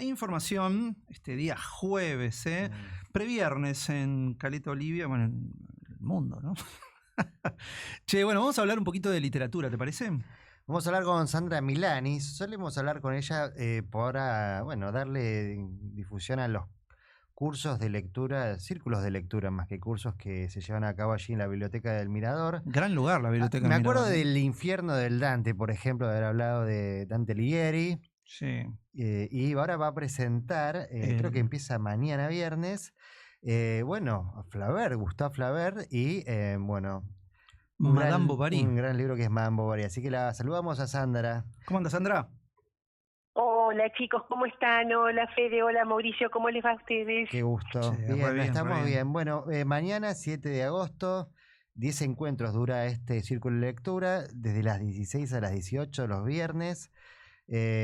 Información este día jueves, previernes en Caleta Olivia, bueno, en el mundo, ¿no? Che, bueno, vamos a hablar un poquito de literatura, ¿te parece? Vamos a hablar con Sandra Milani. Solemos hablar con ella para, bueno, darle difusión a los cursos de lectura, círculos de lectura más que cursos que se llevan a cabo allí en la Biblioteca del Mirador. Gran lugar la Biblioteca Me del Mirador. acuerdo del Infierno del Dante, por ejemplo, de haber hablado de Dante Alighieri. Sí. Y ahora va a presentar, creo que empieza mañana viernes, bueno, Flaubert, Gustave Flaubert y, bueno... Madame Bovary. Un gran libro que es Madame Bovary. Así que la saludamos a Sandra. ¿Cómo anda, Sandra? Hola chicos, ¿cómo están? Hola Fede, hola Mauricio, ¿cómo les va a ustedes? Qué gusto. Sí, bien, bien, estamos bien. Bueno, mañana 7 de agosto, 10 encuentros dura este círculo de lectura, desde las 16 a las 18 los viernes.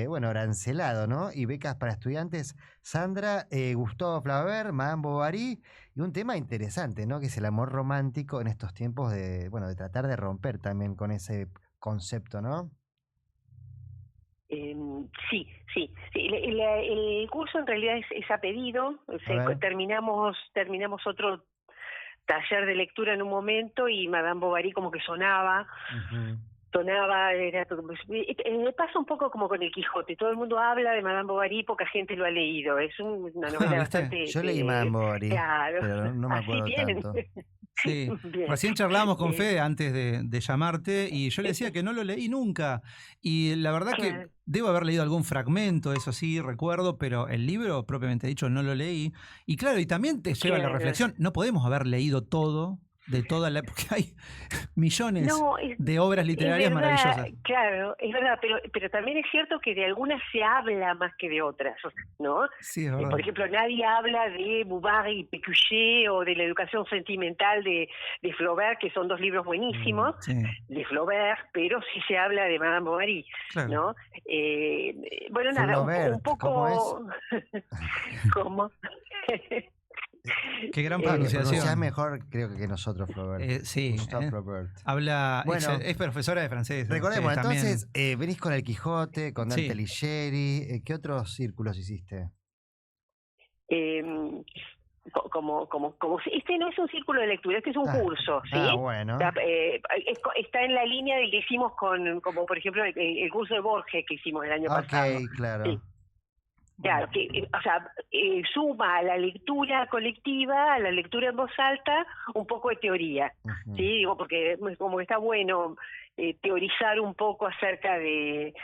Bueno, arancelado, ¿no? Y becas para estudiantes. Sandra, Gustave Flaubert, Madame Bovary, y un tema interesante, ¿no? Que es el amor romántico en estos tiempos de, bueno, de tratar de romper también con ese concepto, ¿no? Sí. El curso en realidad es a pedido. Terminamos otro taller de lectura en un momento y Madame Bovary como que sonaba. Pasa un poco como con el Quijote, todo el mundo habla de Madame Bovary, poca gente lo ha leído, es una novela bastante... Yo leí Madame Bovary, claro, pero no me acuerdo tanto. Sí, recién charlábamos con Fede antes de llamarte y yo le decía que no lo leí nunca y la verdad que debo haber leído algún fragmento, eso sí, recuerdo, pero el libro propiamente dicho no lo leí y claro, y también te lleva a la reflexión, no podemos haber leído todo de toda la época, hay millones de obras literarias maravillosas. Claro, es verdad, pero también es cierto que de algunas se habla más que de otras, ¿no? Sí, es verdad. Por ejemplo, nadie habla de Bouvard y Pécuchet o de la educación sentimental de Flaubert, que son dos libros buenísimos de Flaubert, pero sí se habla de Madame Bovary, claro. ¿No? Bueno, nada, un poco... ¿Cómo? Qué gran pronunciación. Es mejor, creo que nosotros, Flaubert. Sí. Habla, bueno, es profesora de francés. Recordemos, entonces, venís con el Quijote, con Dante Alighieri. ¿Qué otros círculos hiciste? Este no es un círculo de lectura, este es un curso, ¿sí? Bueno. Está en la línea del que hicimos como por ejemplo, el curso de Borges que hicimos el año pasado. Ok, claro. Sí. Claro, suma a la lectura colectiva, a la lectura en voz alta, un poco de teoría, ¿sí? Digo, porque como que está bueno teorizar un poco acerca de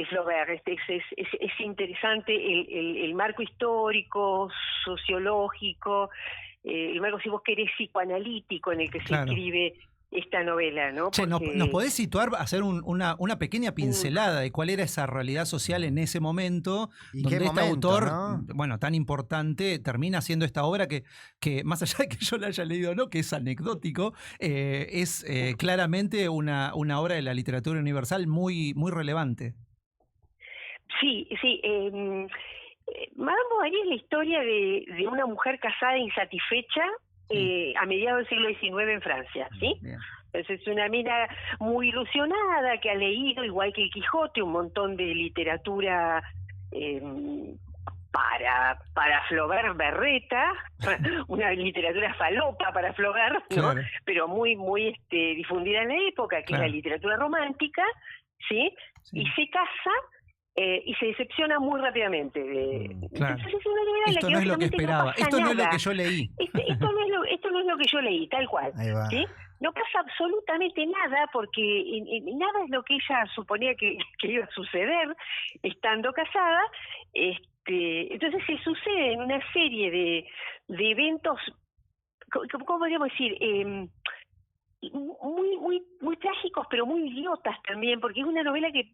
Flaubert. Es interesante el marco histórico, sociológico, el marco, si vos querés, psicoanalítico en el que se escribe esta novela, ¿no? Che, ¿nos podés situar, hacer una pequeña pincelada de cuál era esa realidad social en ese momento, ¿Y donde este autor, ¿no? bueno, tan importante, termina haciendo esta obra que más allá de que yo la haya leído o no, que es anecdótico, es claramente una obra de la literatura universal muy, muy relevante. Sí. Madame Bovary es la historia de una mujer casada insatisfecha a mediados del siglo XIX en Francia, ¿sí? Entonces es una mina muy ilusionada que ha leído, igual que el Quijote, un montón de literatura para Flaubert berreta, una literatura falopa para Flaubert, ¿no? Claro. Pero muy difundida en la época, que es la literatura romántica, ¿sí? Y se casa y se decepciona muy rápidamente. Entonces es una novela esto no es lo que esperaba, esto no es lo que yo leí. Esto no es lo que yo leí, tal cual. ¿Sí? No pasa absolutamente nada porque nada es lo que ella suponía que iba a suceder estando casada. Entonces se sucede en una serie de eventos, ¿cómo podríamos decir? Muy trágicos, pero muy idiotas también, porque es una novela que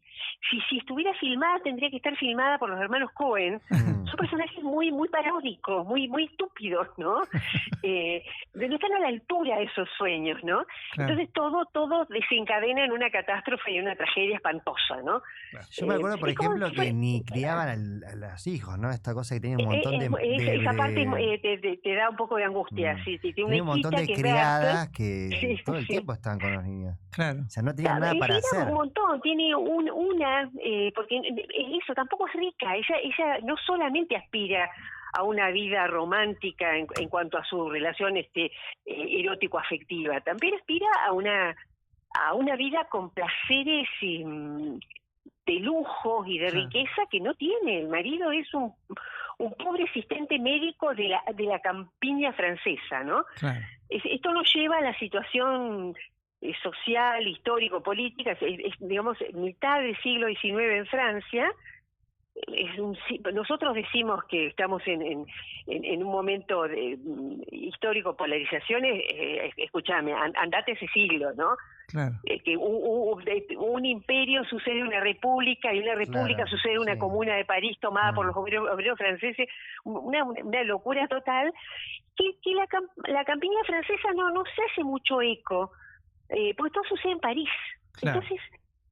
si estuviera filmada tendría que estar filmada por los hermanos Coen. Son personajes muy paródicos, muy estúpidos, ¿no? No están a la altura de esos sueños, ¿no? Claro. Entonces todo desencadena en una catástrofe y una tragedia espantosa, ¿no? Claro. Yo me acuerdo, por ejemplo, que ni criaban a los hijos, ¿no? Esta cosa que tenía un montón esa parte te da un poco de angustia, sí. Tiene un montón de criadas que todo el tiempo estaban con los niños. Claro. O sea, no tenían nada para hacer. Un montón, tiene porque eso tampoco es rica. Ella no solamente aspira a una vida romántica en cuanto a su relación erótico-afectiva, también aspira a una vida con placeres de lujos y de riqueza que no tiene. El marido es un pobre asistente médico de la campiña francesa, ¿no? Claro. Esto nos lleva a la situación social, histórico, política, digamos, mitad del siglo XIX en Francia. Nosotros decimos que estamos en un momento de histórico, polarizaciones, escúchame, andate ese siglo, ¿no? Claro. Que un imperio sucede una república y una república sucede una comuna de París tomada por los obreros franceses, una locura total, que la campiña francesa no se hace mucho eco, porque todo sucede en París. Claro. Entonces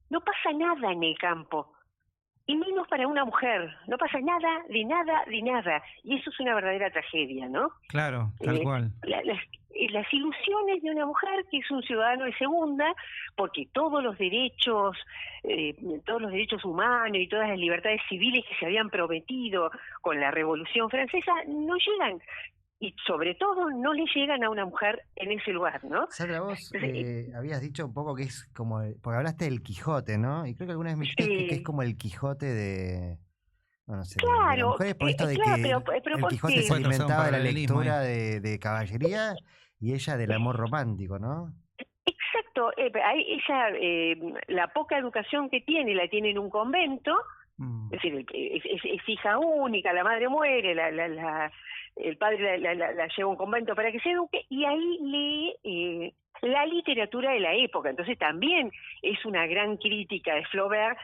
no pasa nada en el campo. Y menos para una mujer, no pasa nada, de nada, de nada. Y eso es una verdadera tragedia, ¿no? Claro, tal cual. Las ilusiones de una mujer que es un ciudadano de segunda, porque todos los derechos humanos y todas las libertades civiles que se habían prometido con la Revolución Francesa no llegan. Y sobre todo no le llegan a una mujer en ese lugar, ¿no? Sandra, vos habías dicho un poco que es como, porque hablaste del Quijote, ¿no? Y creo que alguna vez me dijiste que es como el Quijote de, no sé, de las mujeres, por esto de que el Quijote se alimentaba de la lectura de caballería y ella del amor romántico, ¿no? Exacto, ella la poca educación que tiene la tiene en un convento, es decir, es hija única, la madre muere, el padre la lleva a un convento para que se eduque, y ahí lee la literatura de la época. Entonces también es una gran crítica de Flaubert.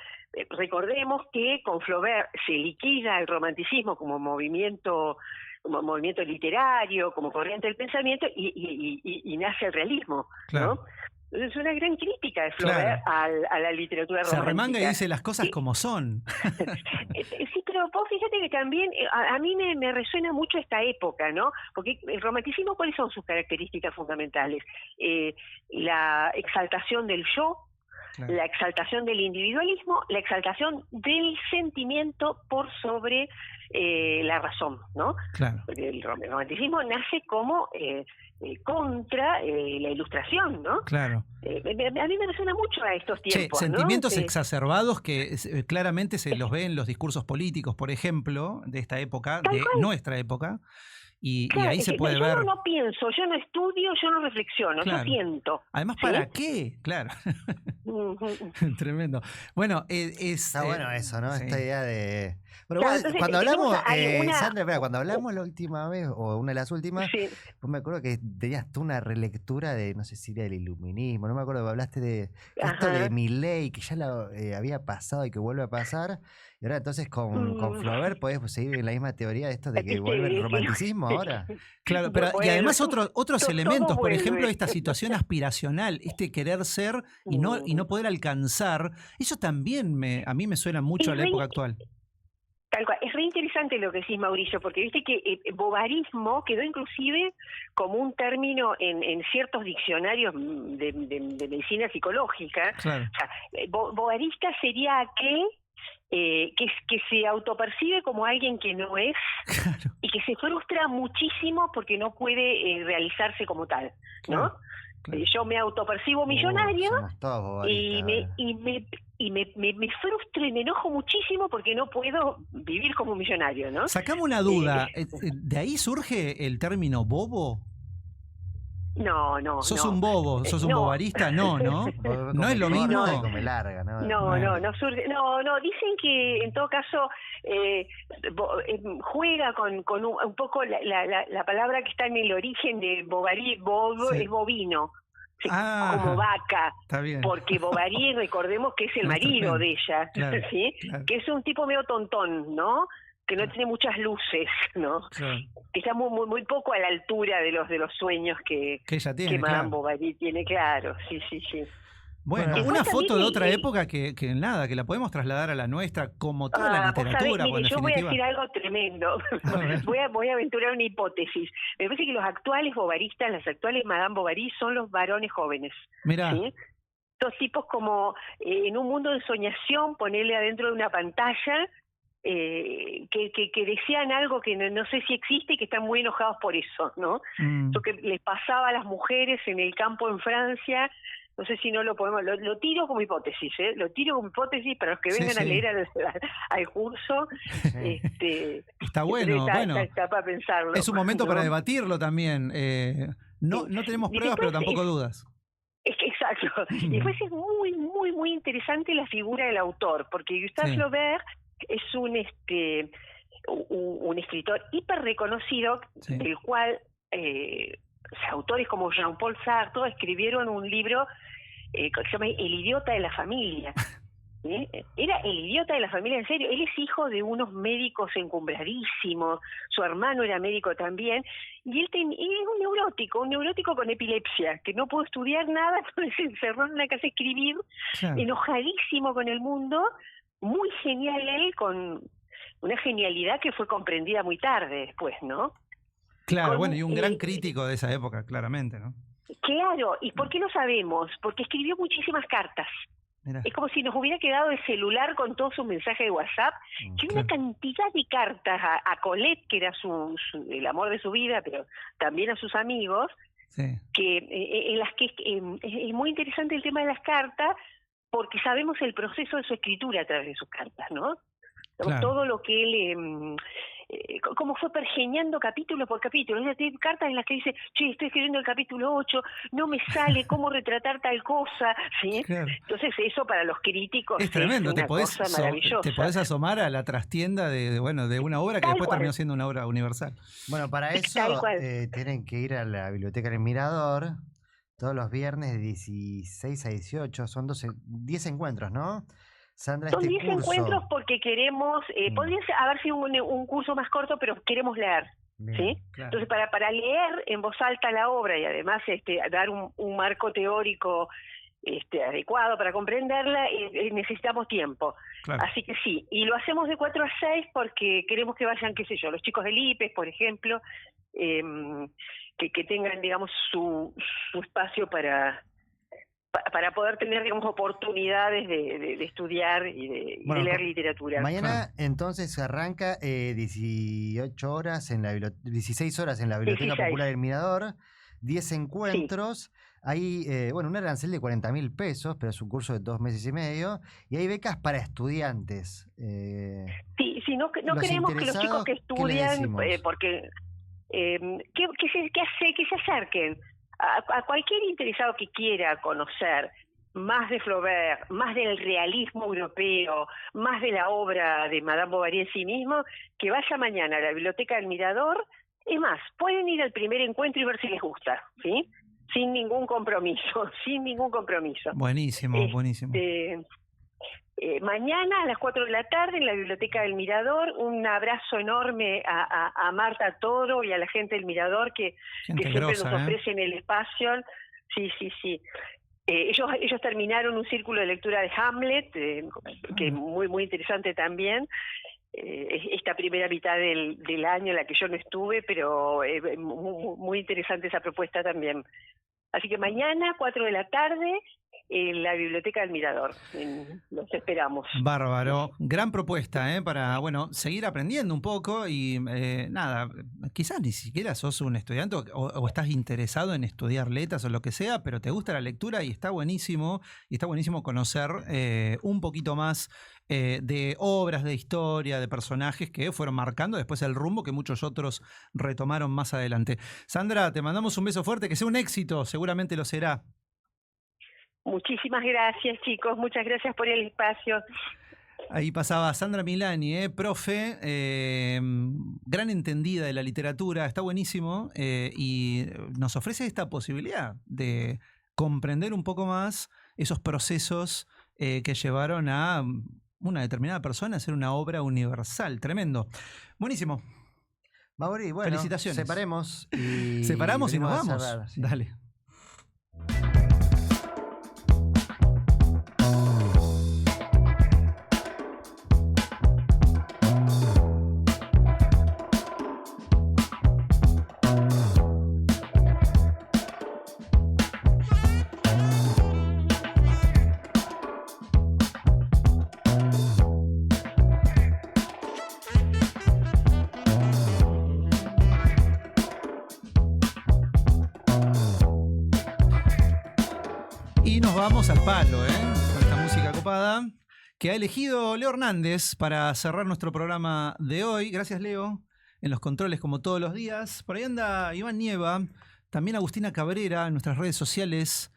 Recordemos que con Flaubert se liquida el romanticismo como movimiento literario, como corriente del pensamiento, y nace el realismo, claro, ¿no? Es una gran crítica de Flaubert a la literatura romántica. Se remanga y dice las cosas como son. Sí, pero vos fíjate que también a mí me resuena mucho esta época, ¿no? Porque el romanticismo, ¿cuáles son sus características fundamentales? La exaltación del yo, la exaltación del individualismo, la exaltación del sentimiento por sobre la razón, ¿no? Claro. Porque el romanticismo nace como contra la ilustración, ¿no? Claro. A mí me resuena mucho a estos tiempos, sentimientos ¿no? exacerbados que claramente se los ve en los discursos políticos, por ejemplo, de esta época, de nuestra época. Y ahí se puede ver. Yo no pienso, yo no estudio, yo no reflexiono, yo siento. Además, ¿para qué? Claro. Tremendo. Bueno, está bueno eso, ¿no? Sí. Esta idea de. Bueno, entonces, cuando hablamos, Sandra, espera, cuando hablamos la última vez, o una de las últimas, pues me acuerdo que tenías tú una relectura de, no sé si era del iluminismo, no me acuerdo, hablaste de esto de Milley, que ya había pasado y que vuelve a pasar. Y ahora entonces con Flaubert podés seguir en la misma teoría de esto de que vuelve el romanticismo ahora. Claro, pero y además otros elementos, por ejemplo, esta situación aspiracional, este querer ser y no poder alcanzar, eso también a mí me suena mucho a la época actual. Tal cual. Es re interesante lo que decís, Mauricio, porque viste que bovarismo quedó inclusive como un término en ciertos diccionarios de medicina psicológica. Claro. O sea, bovarista sería aquel que se autopercibe como alguien que no es, claro, y que se frustra muchísimo porque no puede realizarse como tal, ¿no? Claro. Yo me autopercibo millonario y me frustro y me enojo muchísimo porque no puedo vivir como millonario, ¿no? Sacame una duda, ¿de ahí surge el término bobo? No. ¿Sos un bobo? ¿Sos un bobarista? No es lo mismo. No surge. No, dicen que en todo caso juega con un poco la palabra que está en el origen de Bovary, es bovino. Como vaca, está bien. Porque Bovary, recordemos que es el marido de ella, claro, ¿sí? Claro. Que es un tipo medio tontón, ¿no? Que no tiene muchas luces, ¿no? Claro. Que está muy poco a la altura de los sueños que ella tiene, Madame Bovary tiene, claro, sí. Bueno, una foto de otra época que nada, que la podemos trasladar a la nuestra, como toda la literatura. Mire, yo voy a decir algo tremendo. Voy a aventurar una hipótesis. Me parece que los actuales bovaristas, las actuales Madame Bovary, son los varones jóvenes. Mirá. ¿Sí? Estos tipos como en un mundo de soñación, ponerle adentro de una pantalla, que desean algo que no sé si existe y que están muy enojados por eso, ¿no? Lo que les pasaba a las mujeres en el campo en Francia, no sé si no lo podemos, lo tiro como hipótesis, lo tiro como hipótesis para los que vengan a leer al curso. Está bueno, está para pensarlo. Es un momento para debatirlo también. No tenemos pruebas, pero tampoco dudas. Exacto. Y después es muy, muy, muy interesante la figura del autor, porque Gustave Flaubert es un escritor hiper reconocido, del cual autores como Jean-Paul Sartre escribieron un libro que se llama El idiota de la familia. Era el idiota de la familia, en serio. Él es hijo de unos médicos encumbradísimos, su hermano era médico también, y él era un neurótico con epilepsia, que no pudo estudiar nada, entonces se encerró en una casa a escribir, enojadísimo con el mundo, muy genial él, con una genialidad que fue comprendida muy tarde después, ¿no? Claro, bueno, y un gran crítico de esa época, claramente, ¿no? Claro, ¿y por qué lo sabemos? Porque escribió muchísimas cartas. Mirá. Es como si nos hubiera quedado el celular con todos sus mensajes de WhatsApp, que una cantidad de cartas a Colette, que era el amor de su vida, pero también a sus amigos, que en las que es muy interesante el tema de las cartas, porque sabemos el proceso de su escritura a través de sus cartas, ¿no? Claro. Todo lo que él, como fue pergeñando capítulo por capítulo. Hay cartas en las que dice, che, estoy escribiendo el capítulo 8, no me sale cómo retratar tal cosa, ¿sí? Claro. Entonces eso para los críticos es tremendo, una cosa maravillosa. Te podés asomar a la trastienda de una obra que después terminó siendo una obra universal. Bueno, para eso tienen que ir a la Biblioteca del Mirador todos los viernes de 16 a 18, son 10 encuentros, ¿no? Sandra, son 10 encuentros porque queremos, podría haber sido un curso más corto, pero queremos leer. Bien, ¿sí? Claro. Entonces, para leer en voz alta la obra y además dar un marco teórico adecuado para comprenderla, necesitamos tiempo. Claro. Así que sí, y lo hacemos de 4 a 6 porque queremos que vayan, qué sé yo, los chicos del IPES, por ejemplo, que tengan, digamos, su espacio para poder tener, digamos, oportunidades de estudiar y de leer literatura. Mañana entonces arranca 16 horas en la Biblioteca Popular del Mirador, 10 encuentros, hay un arancel de 40.000 pesos, pero es un curso de 2 meses y medio, y hay becas para estudiantes. No queremos que los chicos que estudian, porque que se acerquen a cualquier interesado que quiera conocer más de Flaubert, más del realismo europeo, más de la obra de Madame Bovary en sí mismo, que vaya mañana a la Biblioteca del Mirador. Es más, pueden ir al primer encuentro y ver si les gusta, ¿sí? Sin ningún compromiso, Buenísimo, buenísimo. Mañana a las 4 de la tarde en la Biblioteca del Mirador, un abrazo enorme a Marta Toro y a la gente del Mirador que siempre nos ofrecen el espacio. Sí. Ellos terminaron un círculo de lectura de Hamlet, que es muy, muy interesante también. Esta primera mitad del año en la que yo no estuve, pero muy, muy interesante esa propuesta también. Así que mañana, 4 de la tarde, en la Biblioteca del Mirador. Los esperamos. Bárbaro. Gran propuesta, para, seguir aprendiendo un poco y nada, quizás ni siquiera sos un estudiante o estás interesado en estudiar letras o lo que sea, pero te gusta la lectura y está buenísimo conocer un poquito más de obras, de historia, de personajes que fueron marcando después el rumbo que muchos otros retomaron más adelante. Sandra, te mandamos un beso fuerte, que sea un éxito, seguramente lo será. Muchísimas gracias, chicos. Muchas gracias por el espacio. Ahí pasaba Sandra Milani, profe, gran entendida de la literatura, está buenísimo, y nos ofrece esta posibilidad de comprender un poco más esos procesos que llevaron a una determinada persona a hacer una obra universal. Tremendo. Buenísimo. Mauri, felicitaciones. Separamos y nos vamos. Dale. Y nos vamos al palo, con esta música copada que ha elegido Leo Hernández para cerrar nuestro programa de hoy. Gracias, Leo. En los controles, como todos los días. Por ahí anda Iván Nieva, también Agustina Cabrera en nuestras redes sociales.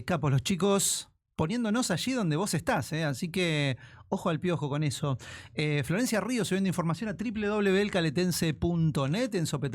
Capos, los chicos poniéndonos allí donde vos estás, así que ojo al piojo con eso. Florencia Ríos subiendo información a www.elcaletense.net en Sopetón.